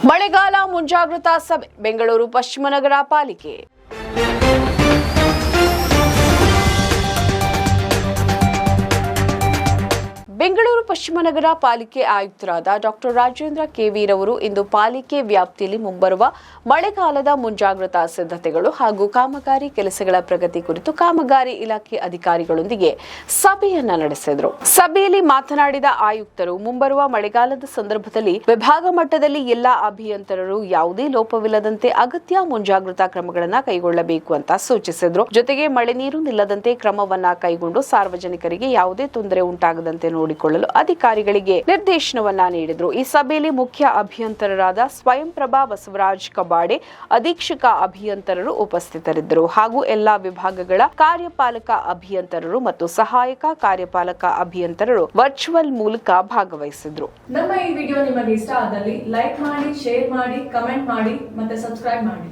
ಮಳೆಗಾಲ ಮುಂಜಾಗ್ರತಾ ಸಭೆ ಬೆಂಗಳೂರು ಪಶ್ಚಿಮ ನಗರ ಪಾಲಿಕೆ. ಬೆಂಗಳೂರು ಪಶ್ಚಿಮ ನಗರ ಪಾಲಿಕೆ ಆಯುಕ್ತರಾದ ಡಾಕ್ಟರ್ ರಾಜೇಂದ್ರ ಕೆವಿ ರವರು ಇಂದು ಪಾಲಿಕೆ ವ್ಯಾಪ್ತಿಯಲ್ಲಿ ಮುಂಬರುವ ಮಳೆಗಾಲದ ಮುಂಜಾಗ್ರತಾ ಸಿದ್ಧತೆಗಳು ಹಾಗೂ ಕಾಮಗಾರಿ ಕೆಲಸಗಳ ಪ್ರಗತಿ ಕುರಿತು ಕಾಮಗಾರಿ ಇಲಾಖೆ ಅಧಿಕಾರಿಗಳೊಂದಿಗೆ ಸಭೆಯನ್ನ ನಡೆಸಿದರು. ಸಭೆಯಲ್ಲಿ ಮಾತನಾಡಿದ ಆಯುಕ್ತರು ಮುಂಬರುವ ಮಳೆಗಾಲದ ಸಂದರ್ಭದಲ್ಲಿ ವಿಭಾಗ ಮಟ್ಟದಲ್ಲಿ ಎಲ್ಲಾ ಅಭಿಯಂತರರು ಯಾವುದೇ ಲೋಪವಿಲ್ಲದಂತೆ ಅಗತ್ಯ ಮುಂಜಾಗ್ರತಾ ಕ್ರಮಗಳನ್ನು ಕೈಗೊಳ್ಳಬೇಕು ಅಂತ ಸೂಚಿಸಿದರು. ಜೊತೆಗೆ ಮಳೆ ನೀರು ನಿಲ್ಲದಂತೆ ಕ್ರಮವನ್ನ ಕೈಗೊಂಡು ಸಾರ್ವಜನಿಕರಿಗೆ ಯಾವುದೇ ತೊಂದರೆ ಉಂಟಾಗದಂತೆ ನೋಡಿಕೊಳ್ಳಲು ಅಧಿಕಾರಿಗಳಿಗೆ ನಿರ್ದೇಶನವನ್ನ ನೀಡಿದರು. ಈ ಸಭೆಯಲ್ಲಿ ಮುಖ್ಯ ಅಭಿಯಂತರರಾದ ಸ್ವಯಂಪ್ರಭಾ ಬಸವರಾಜ್ ಕಬಾಡೆ, ಅಧೀಕ್ಷಕ ಅಭಿಯಂತರರು ಉಪಸ್ಥಿತರಿದ್ದರು ಹಾಗೂ ಎಲ್ಲಾ ವಿಭಾಗಗಳ ಕಾರ್ಯಪಾಲಕ ಅಭಿಯಂತರರು ಮತ್ತು ಸಹಾಯಕ ಕಾರ್ಯಪಾಲಕ ಅಭಿಯಂತರರು ವರ್ಚುವಲ್ ಮೂಲಕ ಭಾಗವಹಿಸಿದ್ರು. ನಮ್ಮ ಈ ವಿಡಿಯೋ ನಿಮಗೆ ಇಷ್ಟ ಆದಲ್ಲಿ ಲೈಕ್ ಮಾಡಿ, ಶೇರ್ ಮಾಡಿ, ಕಮೆಂಟ್ ಮಾಡಿ ಮತ್ತೆ ಸಬ್ಸ್ಕ್ರೈಬ್ ಮಾಡಿ.